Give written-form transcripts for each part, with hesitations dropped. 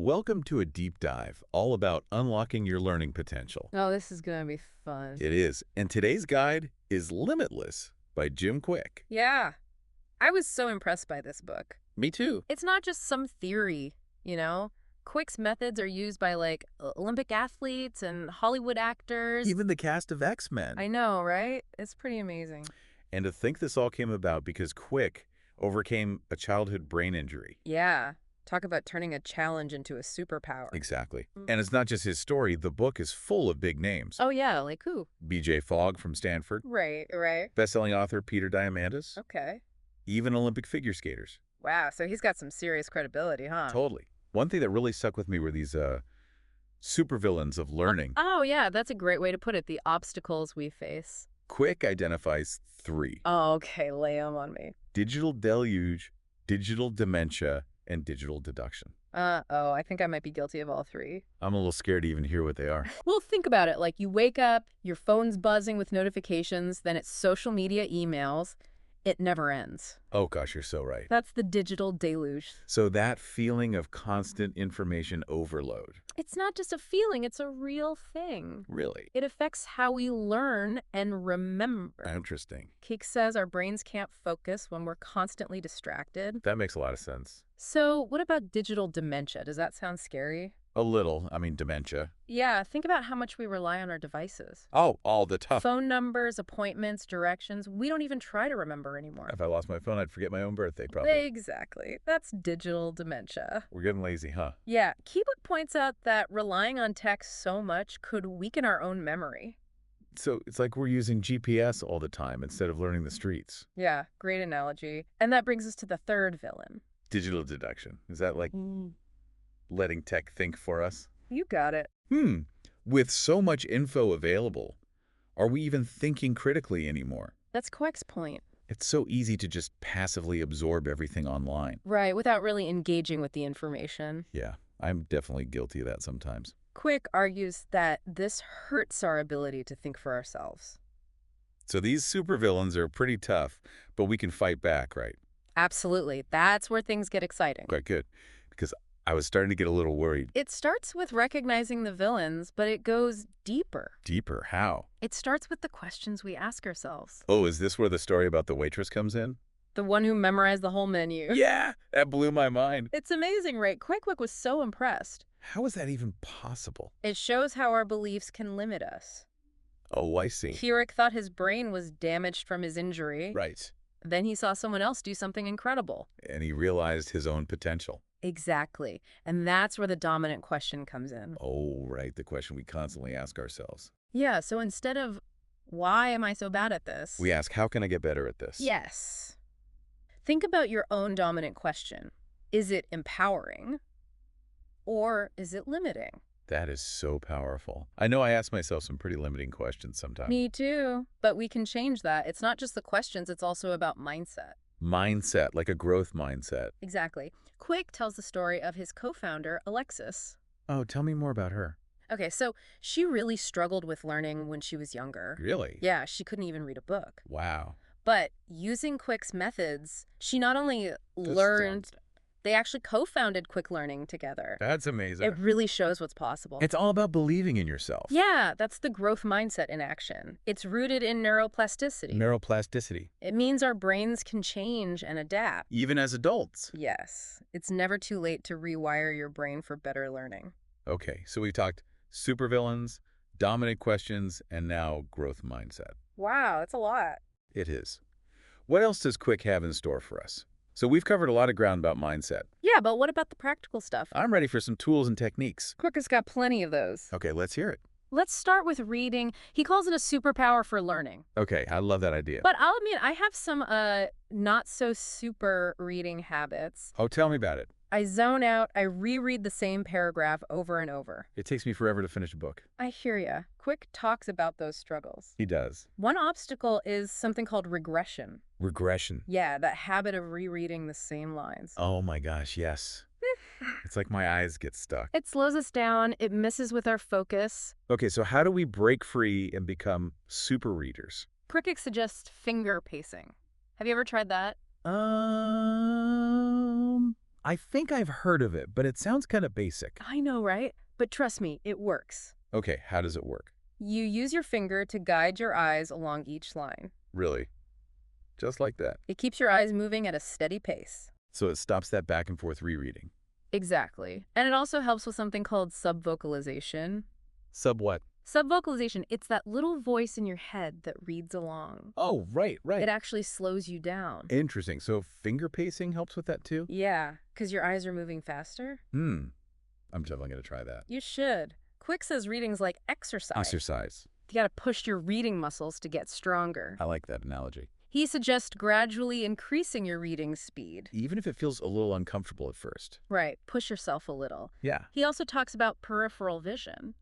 Welcome to a deep dive all about unlocking your learning potential. Oh, this is gonna be fun. It is, and today's guide is Limitless by Jim Kwik. Yeah, I was so impressed by this book. Me too. It's not just some theory, you know? Quick's methods are used by, like, Olympic athletes and Hollywood actors. Even the cast of X-Men. I know, right? It's pretty amazing. And to think this all came about because Kwik overcame a childhood brain injury. Yeah, talk about turning a challenge into a superpower. Exactly. And it's not just his story. The book is full of big names. Oh, yeah, like who? B.J. Fogg from Stanford. Right. Best-selling author Peter Diamandis. Okay. Even Olympic figure skaters. Wow, so he's got some serious credibility, huh? Totally. One thing that really stuck with me were these supervillains of learning. Oh, yeah, that's a great way to put it. The obstacles we face. Kwik identifies 3. Oh, okay, lay 'em on me. Digital deluge, digital dementia, and digital deduction. I think I might be guilty of all 3. I'm a little scared to even hear what they are. Well, think about it. Like, you wake up, your phone's buzzing with notifications, then it's social media emails. It never ends. Oh gosh, you're so right. That's the digital deluge. So that feeling of constant information overload. It's not just a feeling, it's a real thing. Really? It affects how we learn and remember. Interesting. Kwik says our brains can't focus when we're constantly distracted. That makes a lot of sense. So what about digital dementia? Does that sound scary? A little. I mean, dementia. Yeah, think about how much we rely on our devices. Oh, all the time. Phone numbers, appointments, directions. We don't even try to remember anymore. If I lost my phone, I'd forget my own birthday, probably. Exactly. That's digital dementia. We're getting lazy, huh? Yeah, Kwik points out that relying on tech so much could weaken our own memory. So it's like we're using GPS all the time instead of learning the streets. Yeah, great analogy. And that brings us to the third villain. Digital deduction. Is that like letting tech think for us? You got it. With so much info available, are we even thinking critically anymore? That's Kwik's point. It's so easy to just passively absorb everything online. Right, without really engaging with the information. Yeah, I'm definitely guilty of that sometimes. Kwik argues that this hurts our ability to think for ourselves. So these supervillains are pretty tough, but we can fight back, right? Absolutely. That's where things get exciting. Quite good, because I was starting to get a little worried. It starts with recognizing the villains, but it goes deeper. Deeper? How? It starts with the questions we ask ourselves. Oh, is this where the story about the waitress comes in? The one who memorized the whole menu. Yeah, that blew my mind. It's amazing, right? Kwik was so impressed. How is that even possible? It shows how our beliefs can limit us. Oh, I see. Kwik thought his brain was damaged from his injury. Right. Then he saw someone else do something incredible. And he realized his own potential. Exactly. And that's where the dominant question comes in. Oh, right. The question we constantly ask ourselves. Yeah, so instead of, why am I so bad at this? We ask, how can I get better at this? Yes. Think about your own dominant question. Is it empowering? Or is it limiting? That is so powerful. I know I ask myself some pretty limiting questions sometimes. Me too. But we can change that. It's not just the questions, it's also about mindset. Mindset, like a growth mindset. Exactly. Kwik tells the story of his co-founder, Alexis. Oh, tell me more about her. Okay, so she really struggled with learning when she was younger. Really? Yeah, she couldn't even read a book. Wow. But using Kwik's methods, she not only learned, they actually co-founded Kwik Learning together. That's amazing. It really shows what's possible. It's all about believing in yourself. Yeah, that's the growth mindset in action. It's rooted in neuroplasticity. Neuroplasticity. It means our brains can change and adapt. Even as adults. Yes, it's never too late to rewire your brain for better learning. Okay, so we've talked supervillains, dominant questions, and now growth mindset. Wow, that's a lot. It is. What else does Kwik have in store for us? So we've covered a lot of ground about mindset. Yeah, but what about the practical stuff? I'm ready for some tools and techniques. Kwik has got plenty of those. Okay, let's hear it. Let's start with reading. He calls it a superpower for learning. Okay, I love that idea. But I'll admit, I have some not so super reading habits. Oh, tell me about it. I zone out, I reread the same paragraph over and over. It takes me forever to finish a book. I hear ya. Kwik talks about those struggles. He does. One obstacle is something called regression. Regression. Yeah, that habit of rereading the same lines. Oh my gosh, yes. It's like my eyes get stuck. It slows us down, it messes with our focus. Okay, so how do we break free and become super readers? Kwik suggests finger pacing. Have you ever tried that? I think I've heard of it, but it sounds kind of basic. I know, right? But trust me, it works. Okay, how does it work? You use your finger to guide your eyes along each line. Really? Just like that. It keeps your eyes moving at a steady pace. So it stops that back and forth rereading. Exactly. And it also helps with something called subvocalization. Sub what? Subvocalization, it's that little voice in your head that reads along. Oh, right. It actually slows you down. Interesting. So finger pacing helps with that too? Yeah, because your eyes are moving faster. I'm definitely going to try that. You should. Kwik says reading's like exercise. Exercise. You gotta push your reading muscles to get stronger. I like that analogy. He suggests gradually increasing your reading speed. Even if it feels a little uncomfortable at first. Right, push yourself a little. Yeah. He also talks about peripheral vision.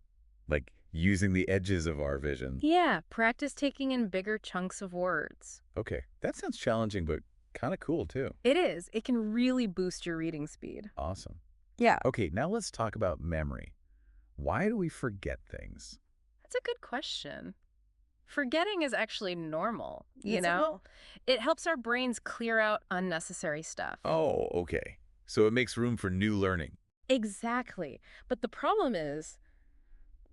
Like using the edges of our vision. Yeah, practice taking in bigger chunks of words. Okay. That sounds challenging, but kind of cool too. It is. It can really boost your reading speed. Awesome. Yeah. Okay, now let's talk about memory. Why do we forget things? That's a good question. Forgetting is actually normal, you Is it know? normal? It helps our brains clear out unnecessary stuff. Oh, okay. So it makes room for new learning. Exactly. But the problem is,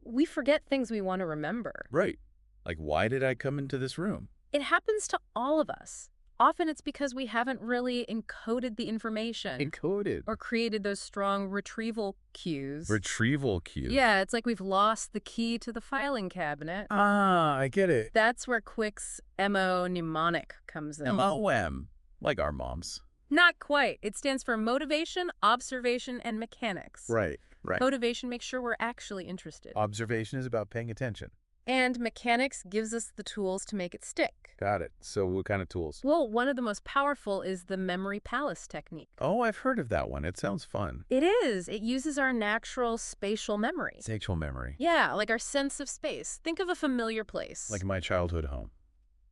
we forget things we want to remember. Right. Like, why did I come into this room? It happens to all of us. Often it's because we haven't really encoded the information Encoded. or created those strong retrieval cues. Retrieval cues. Yeah, it's like we've lost the key to the filing cabinet. Ah, I get it. That's where Kwik's MO mnemonic comes in. MOM. Like our moms. Not quite. It stands for motivation, observation, and mechanics. Right. Motivation makes sure we're actually interested. Observation is about paying attention. And mechanics gives us the tools to make it stick. Got it. So what kind of tools? Well, one of the most powerful is the memory palace technique. Oh, I've heard of that one. It sounds fun. It is. It uses our natural spatial memory. Spatial memory. Yeah, like our sense of space. Think of a familiar place. Like my childhood home.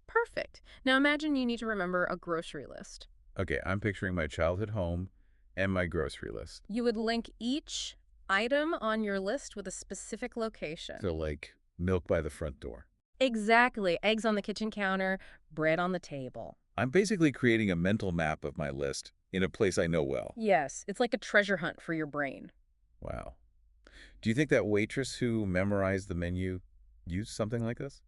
Perfect. Now imagine you need to remember a grocery list. Okay, I'm picturing my childhood home and my grocery list. You would link each item on your list with a specific location. So like milk by the front door. Exactly. Eggs on the kitchen counter, bread on the table. I'm basically creating a mental map of my list in a place I know well. Yes, it's like a treasure hunt for your brain. Wow. Do you think that waitress who memorized the menu used something like this?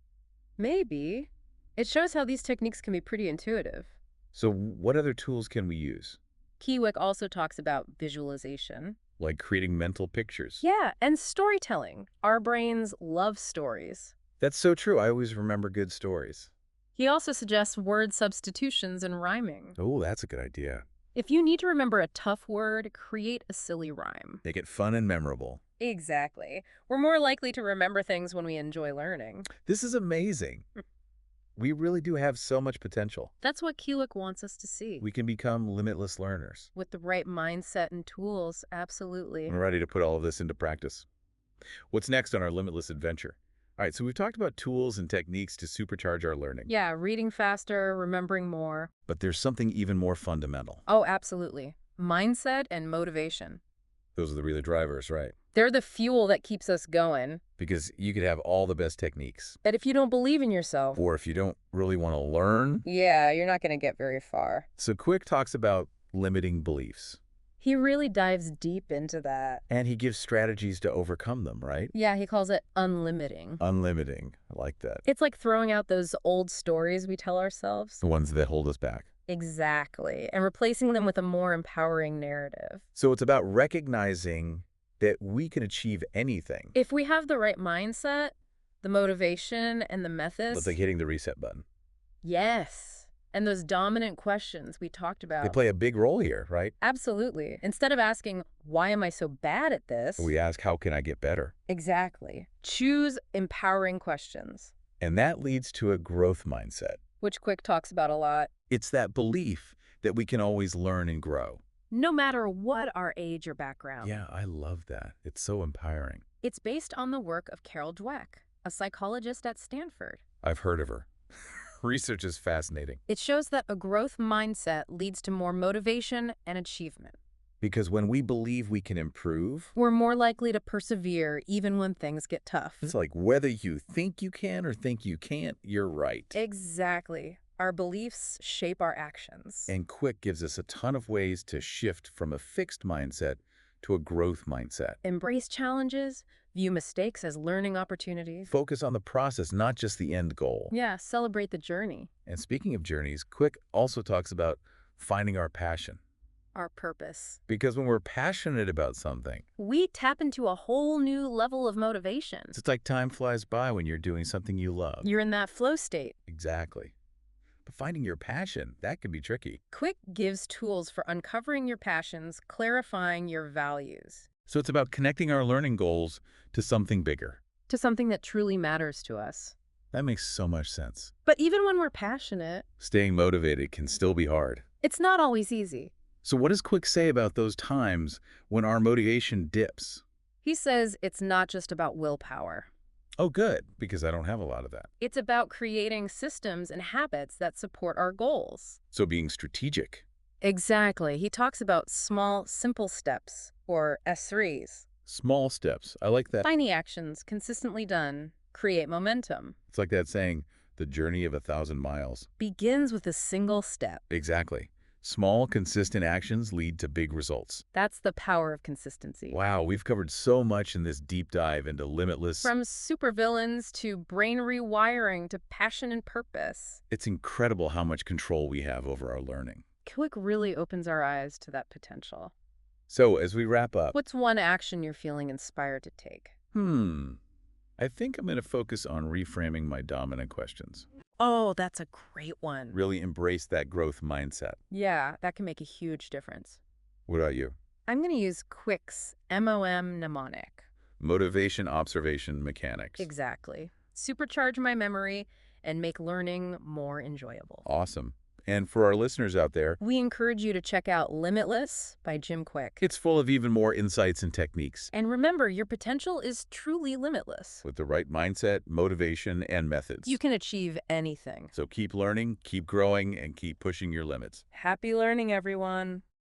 Maybe. It shows how these techniques can be pretty intuitive. So what other tools can we use? Kwik also talks about visualization. Like creating mental pictures. Yeah, and storytelling. Our brains love stories. That's so true. I always remember good stories. He also suggests word substitutions and rhyming. Oh, that's a good idea. If you need to remember a tough word, create a silly rhyme. Make it fun and memorable. Exactly. We're more likely to remember things when we enjoy learning. This is amazing. We really do have so much potential. That's what Kwik wants us to see. We can become limitless learners. With the right mindset and tools, absolutely. I'm ready to put all of this into practice. What's next on our limitless adventure? All right, so we've talked about tools and techniques to supercharge our learning. Yeah, reading faster, remembering more. But there's something even more fundamental. Oh, absolutely. Mindset and motivation. Those are the real drivers, right? They're the fuel that keeps us going. Because you could have all the best techniques. But if you don't believe in yourself, Or if you don't really want to learn. yeah, you're not going to get very far. So Kwik talks about limiting beliefs. He really dives deep into that. And he gives strategies to overcome them, right? Yeah, he calls it unlimiting. Unlimiting. I like that. It's like throwing out those old stories we tell ourselves. The ones that hold us back. Exactly. And replacing them with a more empowering narrative. So it's about recognizing that we can achieve anything. If we have the right mindset, the motivation, and the methods. It's like hitting the reset button. Yes. And those dominant questions we talked about. They play a big role here, right? Absolutely. Instead of asking, why am I so bad at this? We ask, how can I get better? Exactly. Choose empowering questions. And that leads to a growth mindset. Which Kwik talks about a lot. It's that belief that we can always learn and grow. No matter what our age or background. Yeah, I love that. It's so empowering. It's based on the work of Carol Dweck, a psychologist at Stanford. I've heard of her. Research is fascinating. It shows that a growth mindset leads to more motivation and achievement. Because when we believe we can improve, We're more likely to persevere even when things get tough. it's like whether you think you can or think you can't, you're right. Exactly. Our beliefs shape our actions. And Kwik gives us a ton of ways to shift from a fixed mindset to a growth mindset. Embrace challenges, view mistakes as learning opportunities. Focus on the process, not just the end goal. Yeah, celebrate the journey, And speaking of journeys, Kwik also talks about finding our passion. our purpose. Because when we're passionate about something, We tap into a whole new level of motivation. it's like time flies by when you're doing something you love. You're in that flow state. Exactly. But finding your passion, that can be tricky. Kwik gives tools for uncovering your passions, clarifying your values, So it's about connecting our learning goals to something bigger. to something that truly matters to us. That makes so much sense. But even when we're passionate, Staying motivated can still be hard. it's not always easy. So what does Kwik say about those times when our motivation dips? He says it's not just about willpower. Oh, good, because I don't have a lot of that. It's about creating systems and habits that support our goals. So being strategic. Exactly. He talks about small, simple steps, or S3s. Small steps. I like that. Tiny actions consistently done create momentum. It's like that saying, the journey of 1,000 miles. Begins with a single step. Exactly. Small, consistent actions lead to big results. That's the power of consistency. Wow, we've covered so much in this deep dive into Limitless. From supervillains to brain rewiring to passion and purpose. It's incredible how much control we have over our learning. Kwik really opens our eyes to that potential. So as we wrap up, What's one action you're feeling inspired to take? I think I'm going to focus on reframing my dominant questions. Oh, that's a great one. Really embrace that growth mindset. Yeah, that can make a huge difference. What about you? I'm going to use Kwik's MOM mnemonic. Motivation, observation, mechanics. Exactly. Supercharge my memory and make learning more enjoyable. Awesome. And for our listeners out there, We encourage you to check out Limitless by Jim Kwik. it's full of even more insights and techniques. And remember, your potential is truly limitless. With the right mindset, motivation, and methods. You can achieve anything. So keep learning, keep growing, and keep pushing your limits. Happy learning, everyone.